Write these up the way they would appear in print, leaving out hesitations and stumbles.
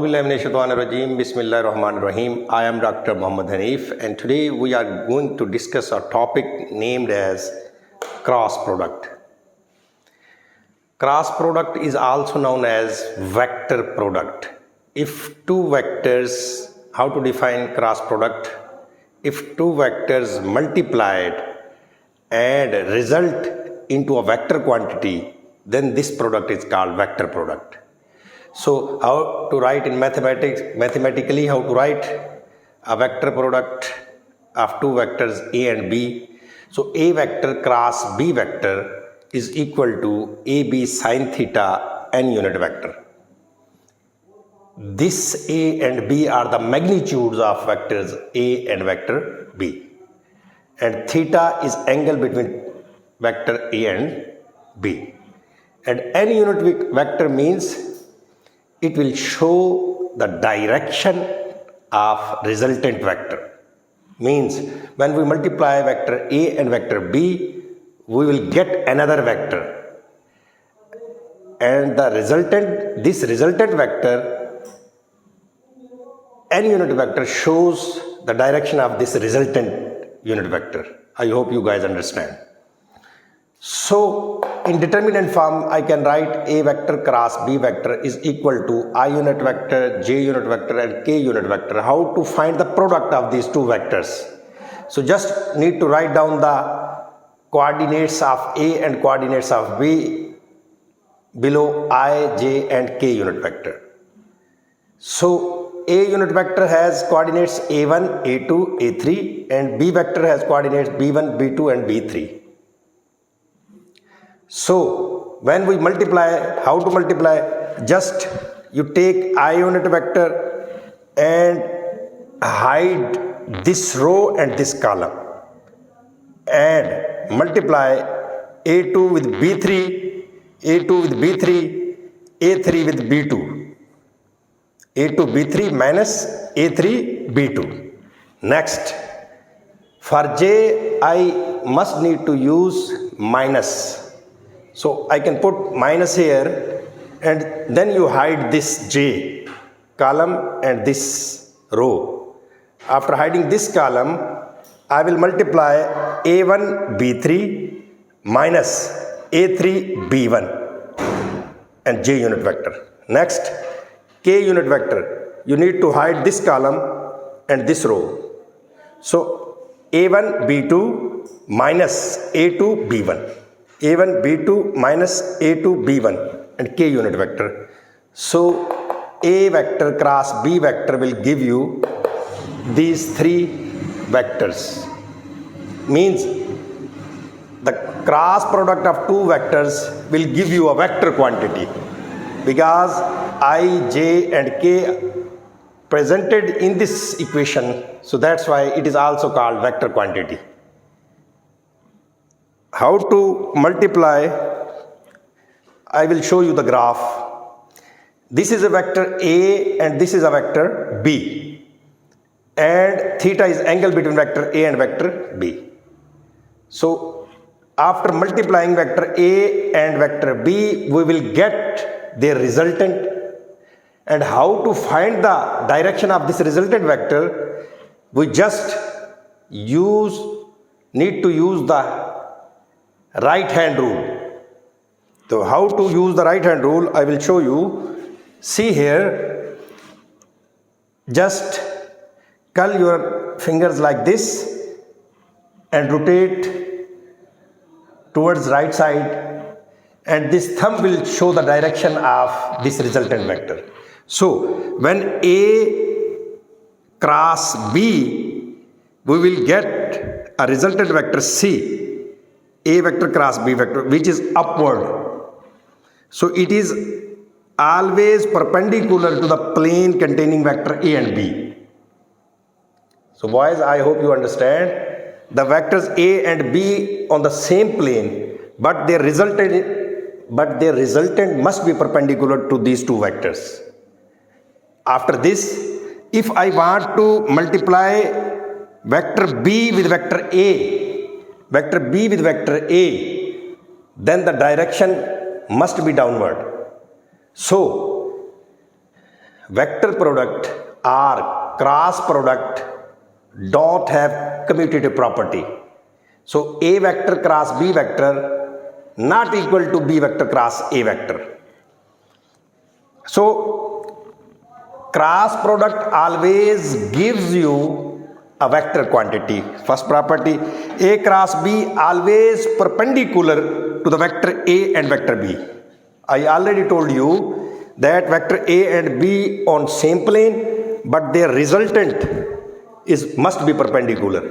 Bismillahirrahmanirrahim. I am Dr. Muhammad Hanif, and today we are going to discuss a topic named as cross product. Cross product is also known as vector product. If two vectors, how to define cross product? If two vectors multiplied and result into a vector quantity, then this product is called vector product. So how to write in mathematically how to write a vector product of two vectors A and B. So A vector cross B vector is equal to AB sine theta n unit vector. This A and B are the magnitudes of vectors A and vector B. And theta is angle between vector A and B. And n unit vector means it will show the direction of resultant vector. Means when we multiply vector A and vector B, we will get another vector. And this resultant vector, n unit vector shows the direction of this resultant unit vector. I hope you guys understand. So in determinant form, I can write A vector cross B vector is equal to I unit vector, J unit vector and K unit vector. How to find the product of these two vectors? So just need to write down the coordinates of A and coordinates of B below I, J and K unit vector. So A unit vector has coordinates A1, A2, A3 and B vector has coordinates B1, B2 and B3. So when we multiply, how to multiply? Just you take I unit vector and hide this row and this column and multiply A2 with B3, A2 with B3, A3 with B2, A2 B3 minus A3 B2. Next, for J I must need to use minus. So I can put minus here and then you hide this J column and this row. After hiding this column, I will multiply A1 B3 minus A3 B1 and J unit vector. Next, K unit vector. You need to hide this column and this row. So A1 B2 minus A2 B1. A1 B2 minus A2 B1 and K unit vector. So A vector cross B vector will give you these three vectors. Means the cross product of two vectors will give you a vector quantity because I, J and K presented in this equation. So that's why it is also called vector quantity. How to multiply? I will show you the graph. This is a vector A and this is a vector B. And theta is angle between vector A and vector B. So after multiplying vector A and vector B, we will get their resultant. And how to find the direction of this resultant vector? We just need to use the right hand rule. So how to use the right hand rule, I will show you. See here, just curl your fingers like this and rotate towards right side and this thumb will show the direction of this resultant vector. So when A cross B, we will get a resultant vector C. A vector cross B vector, which is upward. So it is always perpendicular to the plane containing vector A and B. So boys, I hope you understand. The vectors A and B on the same plane, but their resultant must be perpendicular to these two vectors. After this, if I want to multiply vector B with vector A, vector B with vector A, then the direction must be downward. So vector product or cross product don't have commutative property. So A vector cross B vector not equal to B vector cross A vector. So cross product always gives you a vector quantity. First property, A cross B always perpendicular to the vector A and vector B. I already told you that vector A and B on same plane, but their resultant must be perpendicular.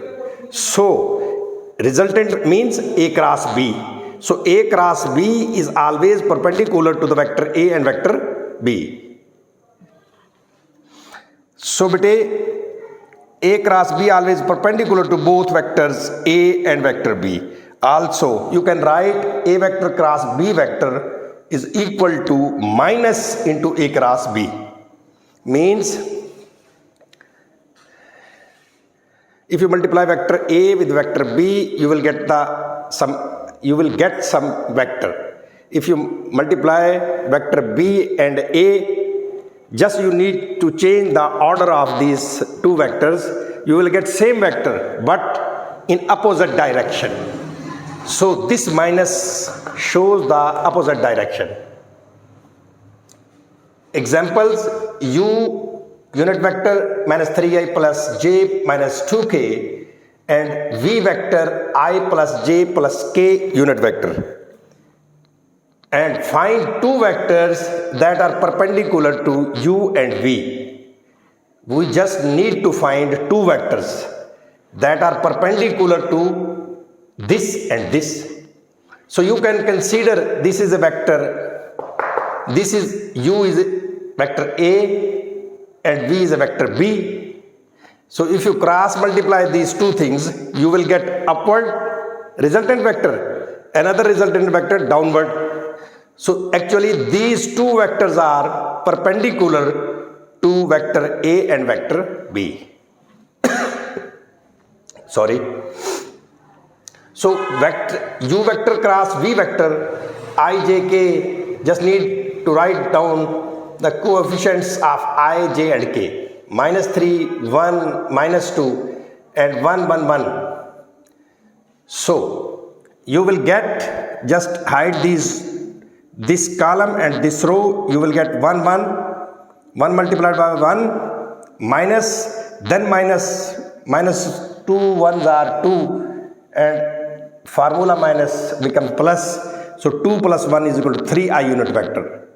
So resultant means A cross B. So A cross B is always perpendicular to the vector A and vector B. So bete, A cross B always perpendicular to both vectors A and vector B. Also, you can write A vector cross B vector is equal to minus into A cross B. Means, if you multiply vector A with vector B, you will get some vector. If you multiply vector B and A, just you need to change the order of these two vectors, you will get same vector but in opposite direction. So this minus shows the opposite direction. Examples, U unit vector minus 3i plus j minus 2k and V vector I plus j plus k unit vector. And find two vectors that are perpendicular to U and V. We just need to find two vectors that are perpendicular to this and this. So you can consider this is a vector, this is U is a vector A and V is a vector B. So if you cross multiply these two things, you will get upward resultant vector, another resultant vector downward. So actually these two vectors are perpendicular to vector A and vector B. Sorry. So vector U vector cross V vector I, J, K, just need to write down the coefficients of I, J and K. Minus 3, 1, minus 2 and 1, 1, 1. So you will get, just hide this column and this row, you will get 1, 1, 1 multiplied by 1, minus, then minus 2 1s are 2 and formula minus becomes plus. So 2 plus 1 is equal to 3i unit vector.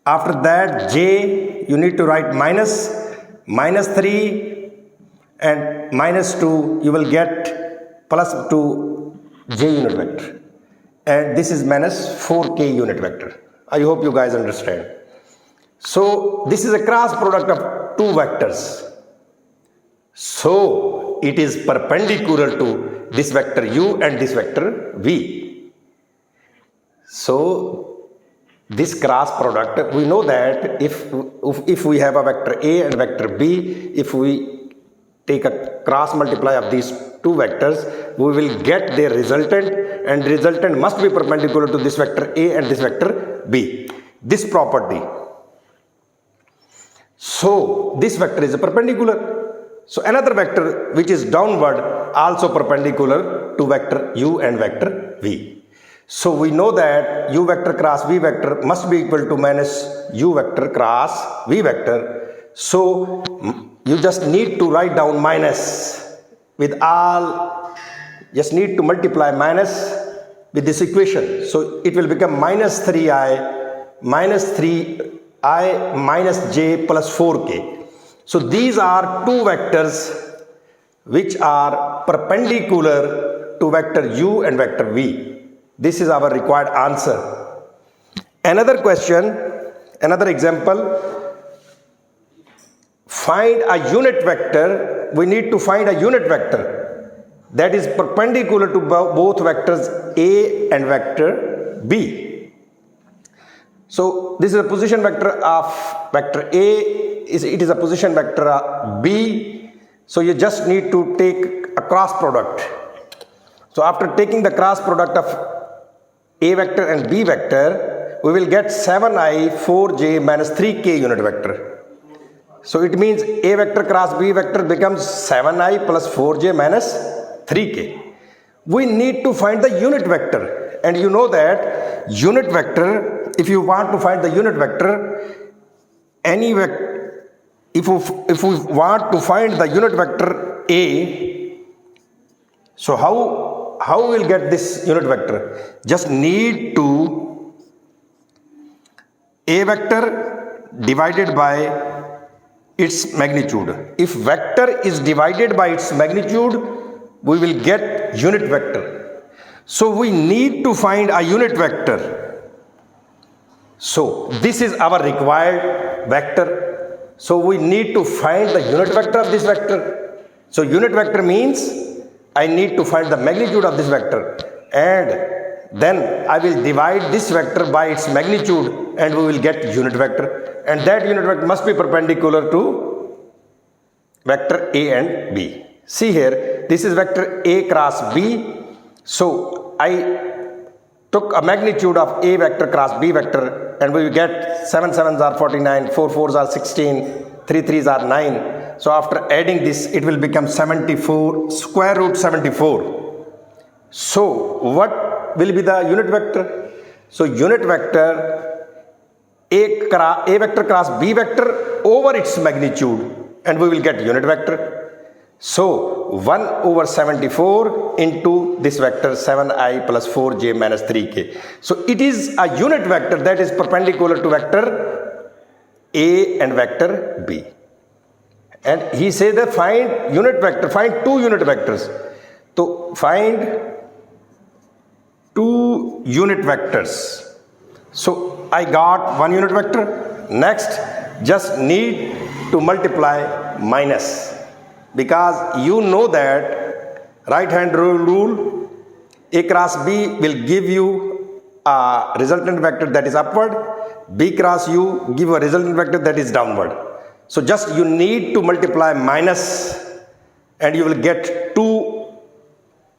After that j, you need to write minus 3 and minus 2, you will get plus 2 j unit vector. And this is minus 4k unit vector. I hope you guys understand. So this is a cross product of two vectors. So it is perpendicular to this vector u and this vector v. So this cross product, we know that if we have a vector a and vector b, if we take a cross multiply of these two vectors, we will get their resultant, and resultant must be perpendicular to this vector a and this vector b. This property. So this vector is perpendicular. So another vector which is downward also perpendicular to vector u and vector v. So we know that u vector cross v vector must be equal to minus u vector cross v vector. So you just need to write down minus with all, just need to multiply minus with this equation. So it will become minus 3i minus j plus 4k. So these are two vectors which are perpendicular to vector u and vector v. This is our required answer. Another question, another example. Find a unit vector. We need to find a unit vector that is perpendicular to both vectors a and vector b. So this is a position vector of vector a. It is a position vector of b. So you just need to take a cross product. So after taking the cross product of a vector and b vector, we will get 7i 4j minus 3k unit vector. So it means A vector cross B vector becomes 7i plus 4j minus 3k. We need to find the unit vector, and you know that unit vector, if you want to find the unit vector, any vector, if we want to find the unit vector A, so how we will get this unit vector? Just need to A vector divided by its magnitude. If vector is divided by its magnitude, we will get unit vector. So we need to find a unit vector. So this is our required vector. So we need to find the unit vector of this vector. So unit vector means I need to find the magnitude of this vector, and then I will divide this vector by its magnitude and we will get unit vector, and that unit vector must be perpendicular to vector A and B. See here, this is vector A cross B. So I took a magnitude of A vector cross B vector, and we will get 7 7s are 49, 4 4s are 16, 3 3s are 9. So after adding this, it will become 74, square root 74. So what will be the unit vector? So unit vector A vector cross B vector over its magnitude, and we will get unit vector. So 1 over 74 into this vector 7i plus 4j minus 3k. So it is a unit vector that is perpendicular to vector A and vector B. And he says that find unit vector, find two unit vectors. So find two unit vectors. So I got one unit vector. Next, just need to multiply minus, because you know that right hand rule, A cross B will give you a resultant vector that is upward, B cross U give a resultant vector that is downward. So just you need to multiply minus and you will get two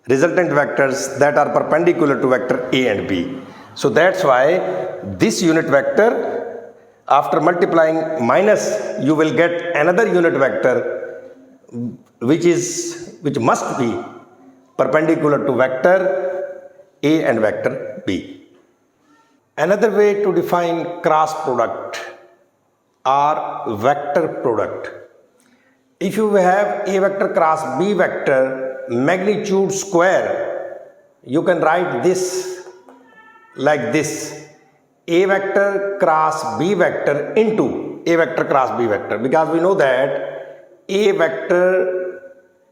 resultant vectors that are perpendicular to vector A and B. So that's why this unit vector, after multiplying minus, you will get another unit vector which must be perpendicular to vector A and vector B. Another way to define cross product or vector product. If you have A vector cross B vector magnitude square, you can write this like this: A vector cross B vector into A vector cross B vector, because we know that A vector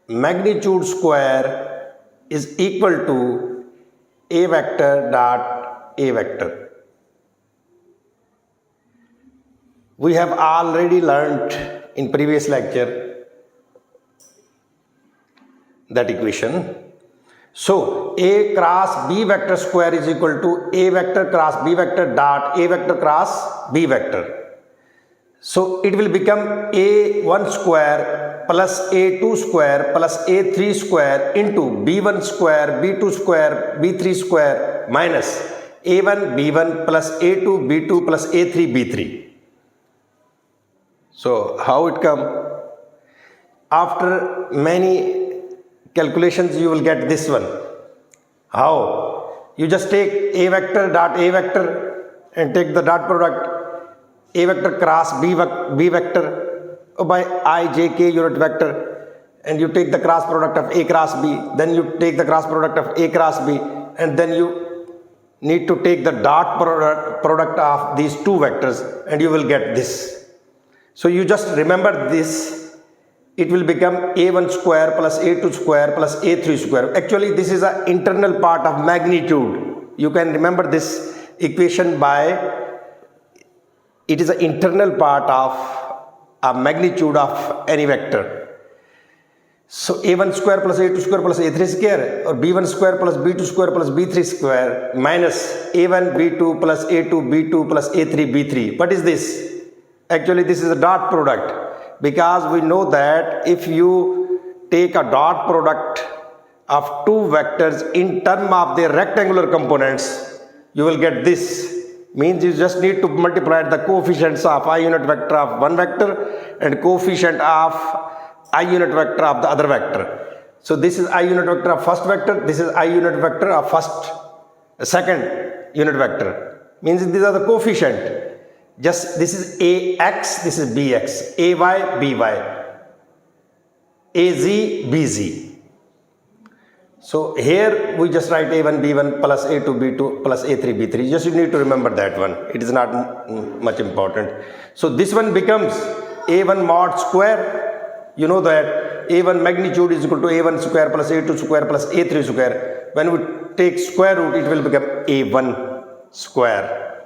magnitude square is equal to A vector dot A vector. We have already learnt in previous lecture that equation. So A cross B vector square is equal to A vector cross B vector dot A vector cross B vector. So it will become A1 square plus A2 square plus A3 square into B1 square, B2 square, B3 square minus A1 B1 plus A2 B2 plus A3 B3. So how it come? After many calculations you will get this one. How? You just take A vector dot A vector and take the dot product A vector cross B vector by ijk unit vector, and you take the cross product of A cross B, then you take the cross product of A cross B, and then you need to take the dot product of these two vectors, and you will get this. So you just remember this. It will become A1 square plus A2 square plus A3 square. Actually, this is an internal part of magnitude. You can remember this equation by, it is an internal part of a magnitude of any vector. So A1 square plus A2 square plus A3 square, or B1 square plus B2 square plus B3 square minus A1 B2 plus A2 B2 plus A3 B3. What is this? Actually, this is a dot product, because we know that if you take a dot product of two vectors in terms of their rectangular components, you will get this. Means you just need to multiply the coefficients of I unit vector of one vector and coefficient of I unit vector of the other vector. So this is I unit vector of first vector, this is I unit vector of second unit vector. Means these are the coefficient. Just this is AX, this is BX, AY, BY, AZ, BZ. So here we just write A1, B1 plus A2, B2 plus A3, B3. Just you need to remember that one. It is not much important. So this one becomes A1 mod square. You know that A1 magnitude is equal to A1 square plus A2 square plus A3 square. When we take square root, it will become A1 square.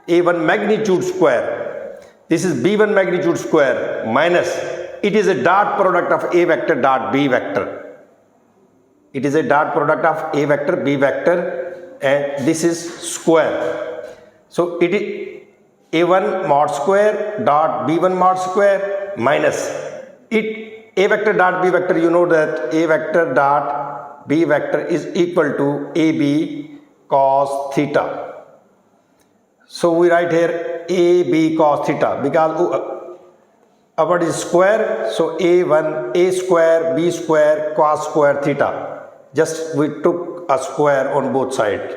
A1 magnitude square. This is B1 magnitude square minus. It is a dot product of A vector dot B vector. It is a dot product of A vector, B vector, and this is square. So it is A1 mod square dot B1 mod square minus it A vector dot B vector. You know that A vector dot B vector is equal to AB cos theta. So we write here AB cos theta because what is square? So A1 A square B square cos square theta. Just we took a square on both sides.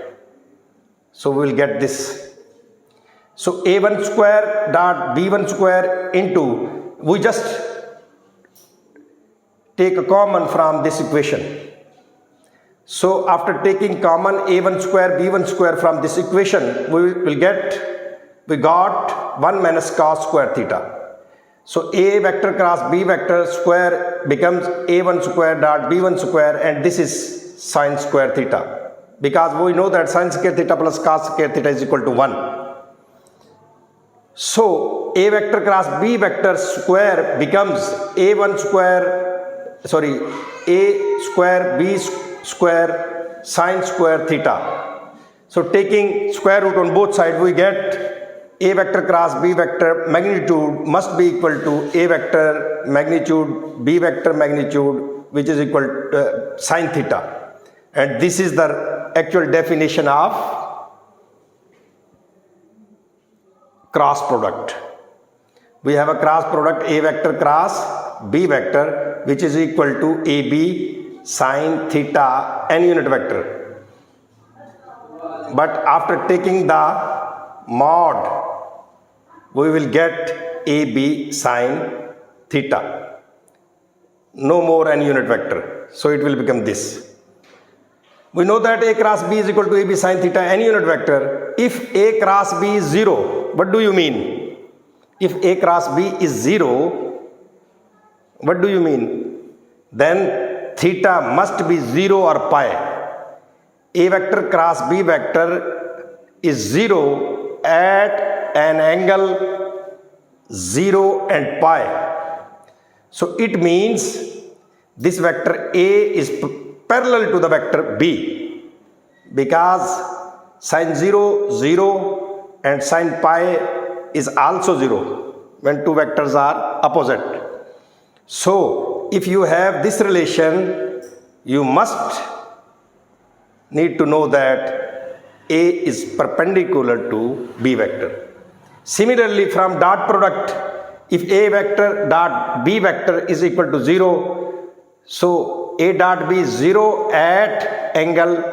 So we will get this. So A1 square dot B1 square into, we just take a common from this equation. So after taking common A1 square B1 square from this equation, we got 1 minus cos square theta. So A vector cross B vector square becomes A1 square dot B1 square, and this is sine square theta. Because we know that sine square theta plus cos square theta is equal to 1. So A vector cross B vector square becomes A1 square, A square B square sine square theta. So taking square root on both sides, we get A vector cross B vector magnitude must be equal to A vector magnitude B vector magnitude, which is equal to sine theta. And this is the actual definition of cross product. We have a cross product A vector cross B vector, which is equal to AB sine theta n unit vector. But after taking the mod, we will get AB sine theta. No more n unit vector. So it will become this. We know that A cross B is equal to AB sine theta n unit vector. If A cross B is 0, what do you mean? If A cross B is 0, what do you mean? Then theta must be 0 or pi. A vector cross B vector is 0 at an angle 0 and pi. So it means this vector A is parallel to the vector B, because sine 0, 0 and sine pi is also 0 when two vectors are opposite. So if you have this relation, you must need to know that A is perpendicular to B vector. Similarly, from dot product, if A vector dot B vector is equal to 0, so A dot B is 0 at angle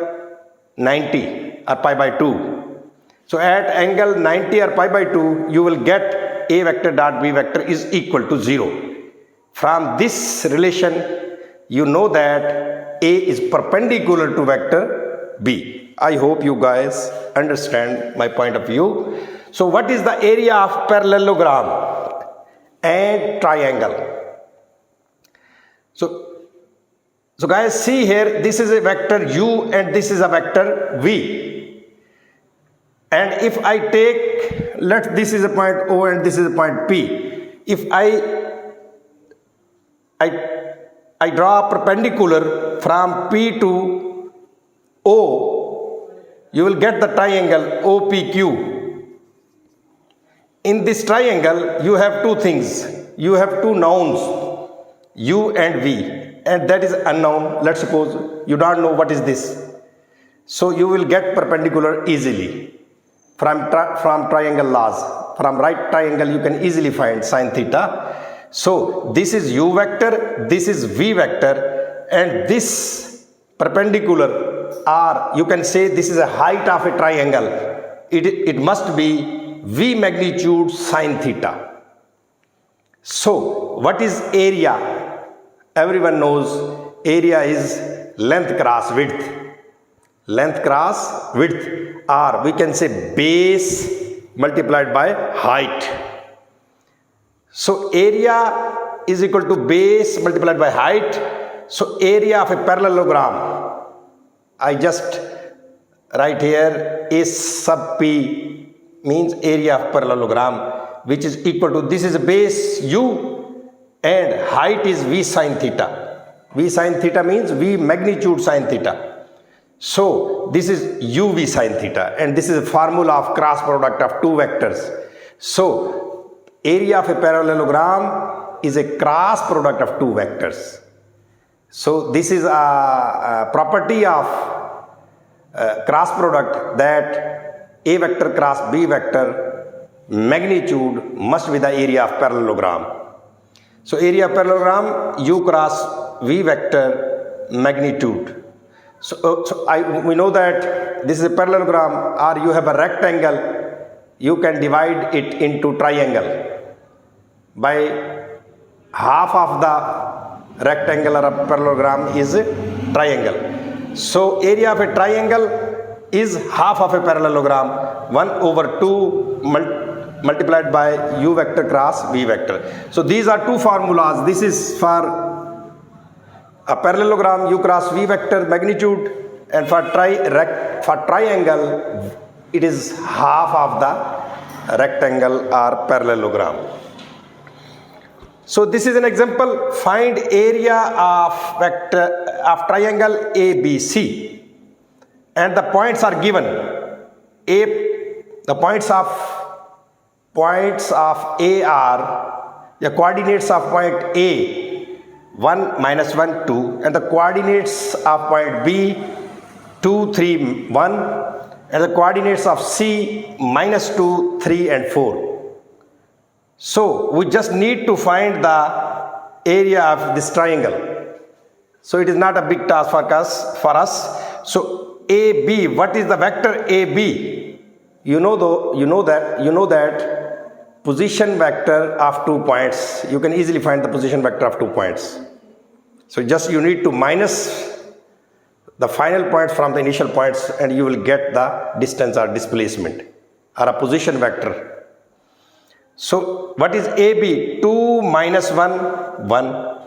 90 or pi by 2. So at angle 90 or pi by 2, you will get A vector dot B vector is equal to 0. From this relation, you know that A is perpendicular to vector B. I hope you guys understand my point of view. So what is the area of parallelogram and triangle? So guys, see here, this is a vector U and this is a vector V. And if I take, this is a point O and this is a point P. If I draw a perpendicular from P to O, you will get the triangle OPQ. In this triangle, you have two things. You have two nouns, U and V. And that is unknown. Let's suppose you don't know what is this. So you will get perpendicular easily. from triangle laws. From right triangle you can easily find sine theta. So this is u vector, this is v vector, and this perpendicular, or you can say this is a height of a triangle. It must be v magnitude sine theta. So what is area? Everyone knows area is length cross width. Length cross width, or we can say base multiplied by height. So area is equal to base multiplied by height. So area of a parallelogram, I just write here A sub P means area of parallelogram, which is equal to, this is base u and height is v sine theta. V sine theta means v magnitude sine theta. So this is uv sine theta, and this is a formula of cross product of two vectors. So area of a parallelogram is a cross product of two vectors. So this is a property of cross product, that A vector cross B vector magnitude must be the area of parallelogram. So area of parallelogram u cross V vector magnitude. So we know that this is a parallelogram, or you have a rectangle, you can divide it into triangle by half of the rectangle or a parallelogram is a triangle. So area of a triangle is half of a parallelogram, 1 over 2 multiplied by u vector cross v vector. So these are two formulas. This is for a parallelogram u cross v vector magnitude, and for triangle it is half of the rectangle or parallelogram. So this is an example. Find area of vector of triangle ABC, and the points are given. The points of A are the coordinates of point A 1, minus 1, 2, and the coordinates of point B 2, 3, 1, and the coordinates of C minus 2, 3, and 4. So we just need to find the area of this triangle. So it is not a big task for us. So AB, what is the vector AB? You know that position vector of 2 points. You can easily find the position vector of 2 points. So just you need to minus the final points from the initial points, and you will get the distance or displacement or a position vector. So what is AB? 2 minus 1, 1.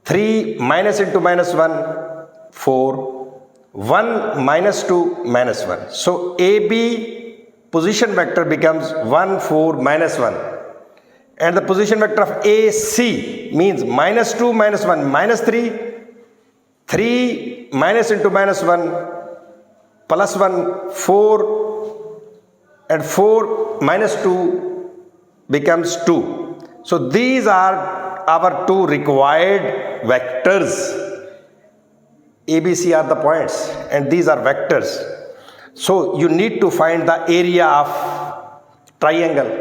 3 minus into minus 1, 4. 1 minus 2, minus 1. So AB position vector becomes 1, 4, minus 1. And the position vector of AC means minus 2, minus 1, minus 3. 3 minus into minus 1, plus 1, 4. And 4 minus 2 becomes 2. So these are our two required vectors. ABC are the points, and these are vectors. So you need to find the area of triangle.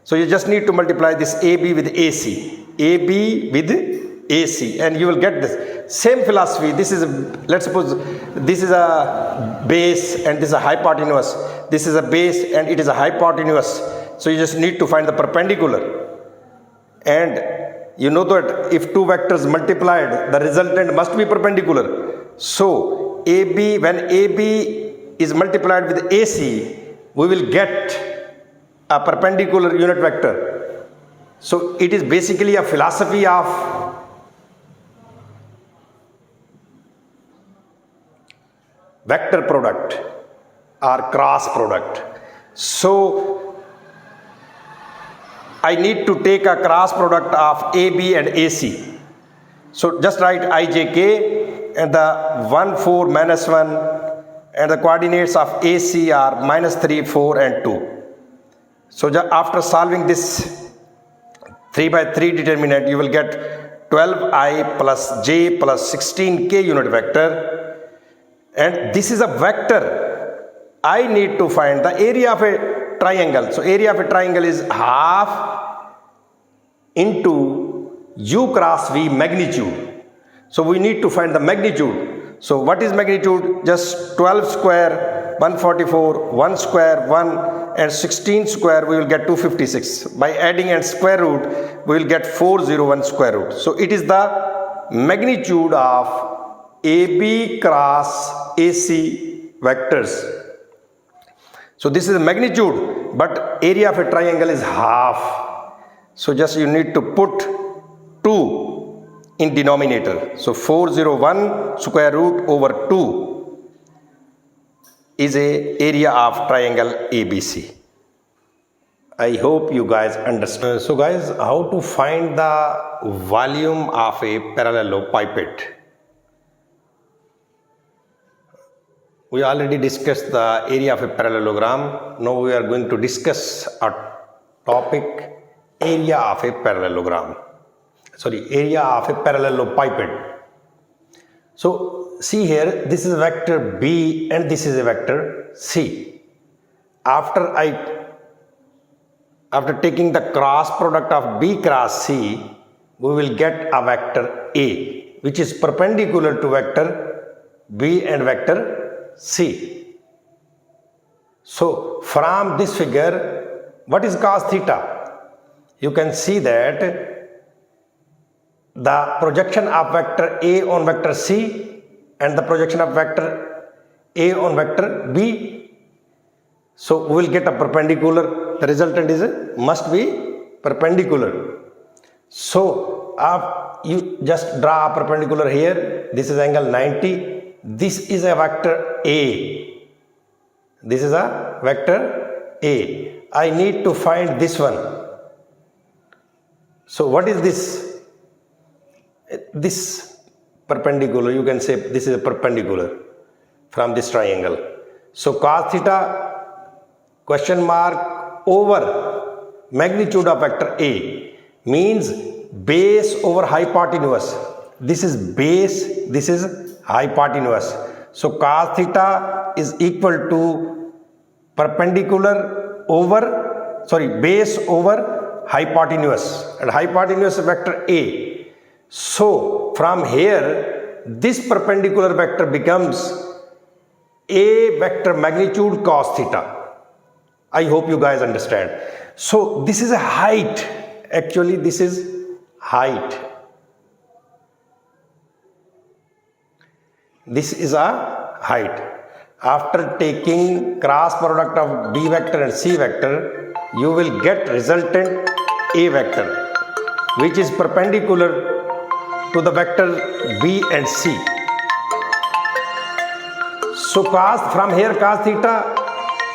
So you just need to multiply this AB with AC. AB with AC, and you will get this. Same philosophy. This is, let's suppose this is a base and this is a hypotenuse. This is a base and it is a hypotenuse. So you just need to find the perpendicular. And you know that if two vectors multiplied, the resultant must be perpendicular. So AB, when AB is multiplied with AC, we will get a perpendicular unit vector. So it is basically a philosophy of vector product or cross product. So I need to take a cross product of AB and AC. So just write IJK, and the 1, 4, minus 1, and the coordinates of AC are minus 3, 4, and 2. So after solving this 3 by 3 determinant, you will get 12I plus J plus 16K unit vector. And this is a vector. I need to find the area of a triangle. So area of a triangle is half into u cross v magnitude. So we need to find the magnitude. So what is magnitude? Just 12 square, 144, 1 square, 1 and 16 square, we will get 256. By adding and square root, we will get 401 square root. So it is the magnitude of AB cross AC vectors. So this is the magnitude, but area of a triangle is half. So just you need to put 2 in denominator. So 401 square root over 2 is a area of triangle ABC. I hope you guys understand. So guys, how to find the volume of a parallelepiped? We already discussed the area of a parallelogram. Now we are going to discuss a topic, area of a parallelogram. Area of a parallelepiped. So see here, this is a vector B and this is a vector C. After taking the cross product of B cross C, we will get a vector A, which is perpendicular to vector B and vector C. So from this figure, what is cos theta? You can see that the projection of vector A on vector C and the projection of vector A on vector B. So we will get a perpendicular. The resultant must be perpendicular. So you just draw a perpendicular here. This is angle 90. This is a vector A. This is a vector A. I need to find this one. So what is this? This perpendicular, you can say this is a perpendicular from this triangle. So cos theta question mark over magnitude of vector A means base over hypotenuse. This is base, this is hypotenuse. So cos theta is equal to perpendicular over, base over hypotenuse, and hypotenuse is vector A. So from here, this perpendicular vector becomes A vector magnitude cos theta. I hope you guys understand. So this is a height. Actually, this is height. This is a height. After taking cross product of B vector and C vector, you will get resultant A vector, which is perpendicular to the vector B and C. So from here cos theta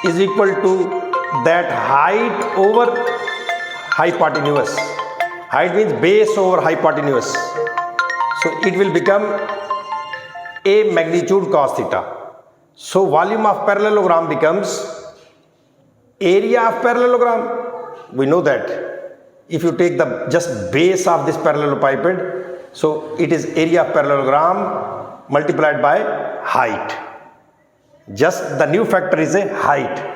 is equal to that height over hypotenuse. Height means base over hypotenuse. So it will become A magnitude cos theta. So volume of parallelogram becomes area of parallelogram. We know that if you take the just base of this parallelepiped, so it is area of parallelogram multiplied by height. Just the new factor is a height.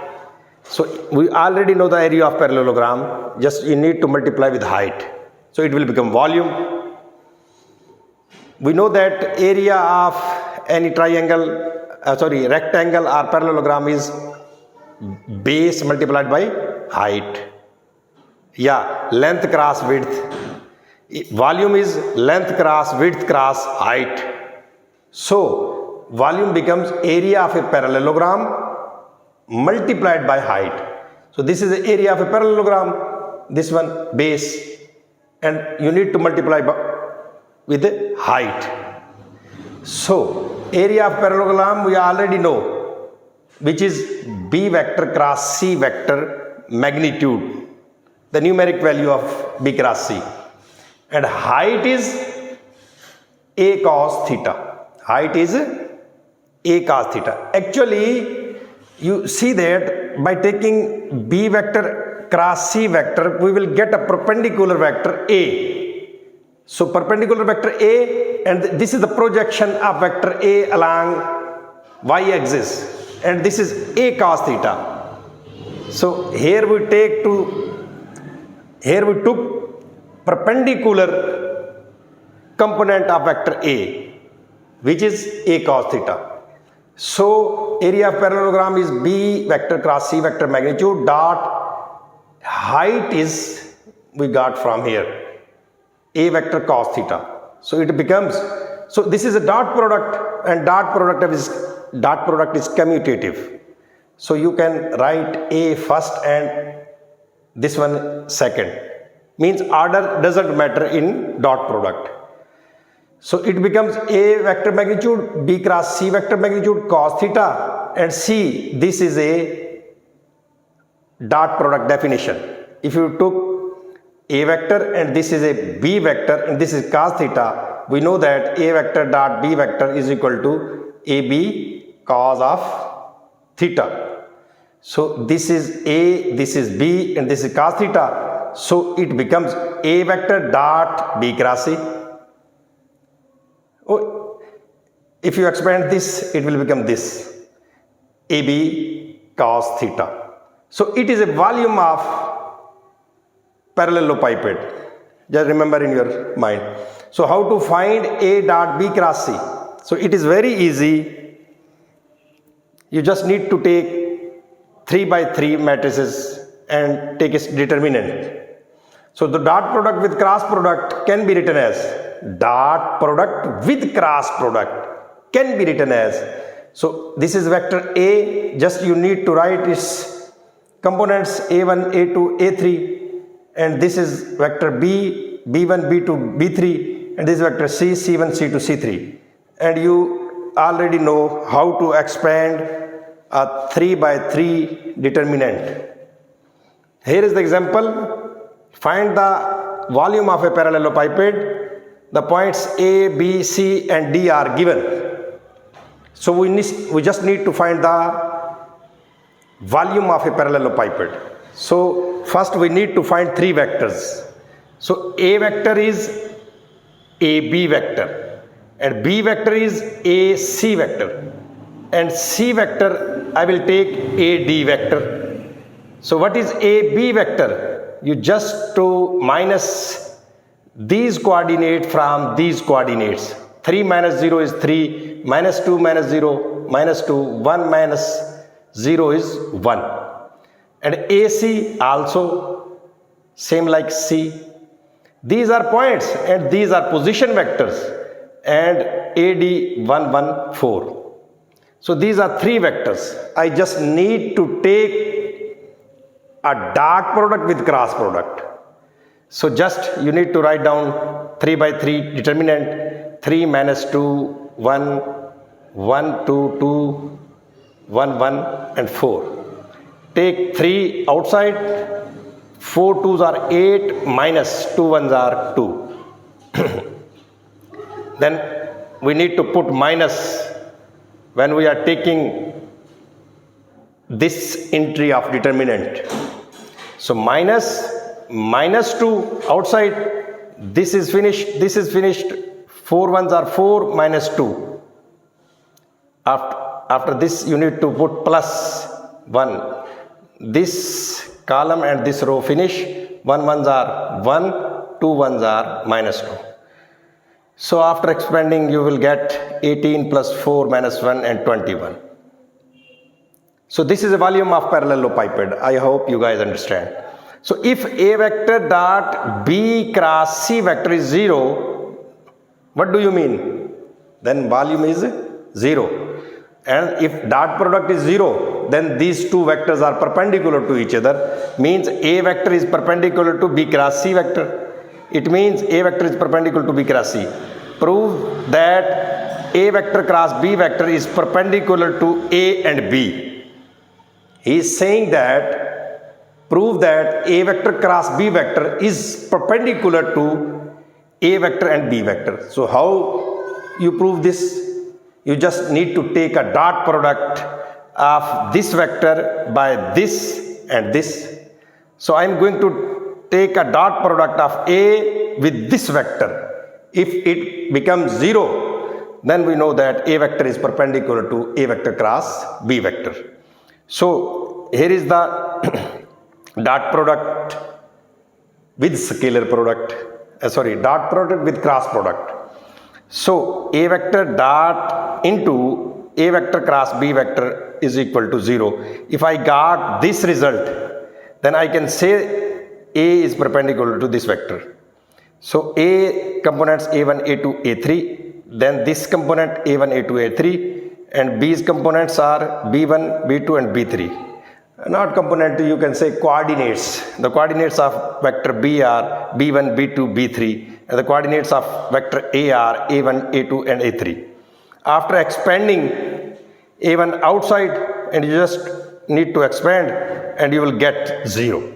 So we already know the area of parallelogram, just you need to multiply with height. So it will become volume. We know that area of any rectangle or parallelogram is base multiplied by height. Length cross width. Volume is length cross width cross height. So volume becomes area of a parallelogram multiplied by height. So this is the area of a parallelogram, this one base, and you need to multiply with the height. So area of parallelogram we already know, which is B vector cross C vector magnitude, the numeric value of B cross C, and height is A cos theta. Height is A cos theta. Actually, you see that by taking B vector cross C vector, we will get a perpendicular vector A. So perpendicular vector A, and this is the projection of vector A along y-axis. and this is A cos theta. So here we took perpendicular component of vector A, which is A cos theta. So area of parallelogram is B vector cross C vector magnitude dot height is we got from here A vector cos theta. So it becomes, so this is a dot product, and dot product is commutative. So you can write A first and this one second. Means order doesn't matter in dot product. So it becomes A vector magnitude B cross C vector magnitude cos theta, and C, this is a dot product definition. If you took A vector and this is a B vector and this is cos theta, we know that A vector dot B vector is equal to AB cos of theta. So this is A, this is B, and this is cos theta. So it becomes A vector dot B cross C. Oh, if you expand this, it will become this AB cos theta. So it is a volume of parallelepiped. Just remember in your mind. So how to find A dot B cross C? So it is very easy. You just need to take 3 by 3 matrices and take its determinant. So the dot product with cross product can be written as dot product with cross product can be written as. So this is vector A, just you need to write its components A1, A2, A3, and this is vector B, B1, B2, B3, and this is vector C, C1, C2, C3. And you already know how to expand a 3 by 3 determinant. Here is the example. Find the volume of a parallelepiped. The points A, B, C and D are given. So we just need to find the volume of a parallelepiped. So first we need to find 3 vectors. So A vector is AB vector, and B vector is AC vector, and C vector I will take AD vector. So what is AB vector? You just to minus these coordinates from these coordinates. 3 minus 0 is 3, minus 2 minus 0, minus 2, 1 minus 0 is 1. And AC also same like C. These are points and these are position vectors, and AD 1, 1, 4. So these are 3 vectors. I just need to take a dot product with cross product. So just you need to write down 3 by 3 determinant, 3 minus 2, 1, 1, 2, 2, 1, 1 and 4. Take 3 outside, 4 2s are 8 minus 2 1s are 2. Then we need to put minus when we are taking this entry of determinant. So minus 2 outside, this is finished, 4 1s are 4 minus 2. After this you need to put plus 1. This column and this row finish, 1 1s are 1, 2 1s are minus 2. So after expanding you will get 18 plus 4 minus 1 and 21. So this is a volume of parallelepiped. I hope you guys understand. So if A vector dot B cross C vector is 0, what do you mean? Then volume is 0. And if dot product is 0, then these 2 vectors are perpendicular to each other. Means A vector is perpendicular to B cross C vector. It means A vector is perpendicular to B cross C. Prove that A vector cross B vector is perpendicular to A and B. He is saying that prove that A vector cross B vector is perpendicular to A vector and B vector. So how you prove this? You just need to take a dot product of this vector by this and this. So I am going to take a dot product of A with this vector. If it becomes 0, then we know that A vector is perpendicular to A vector cross B vector. So here is the dot product with scalar product, dot product with cross product. So A vector dot into A vector cross B vector is equal to 0. If I got this result, then I can say A is perpendicular to this vector. So A components A1, A2, A3, then this component A1, A2, A3, and B's components are B1, B2 and B3. Not component, you can say coordinates. The coordinates of vector B are B1, B2, B3, and the coordinates of vector A are A1, A2 and A3. After expanding A1 outside, and you just need to expand and you will get 0.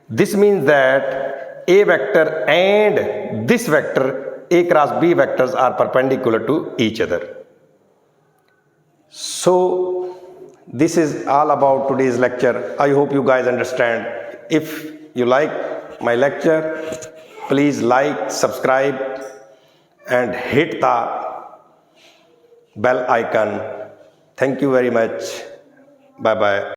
This means that A vector and this vector A cross B vectors are perpendicular to each other. So this is all about today's lecture. I hope you guys understand. If you like my lecture, please like, subscribe and hit the bell icon. Thank you very much. Bye bye.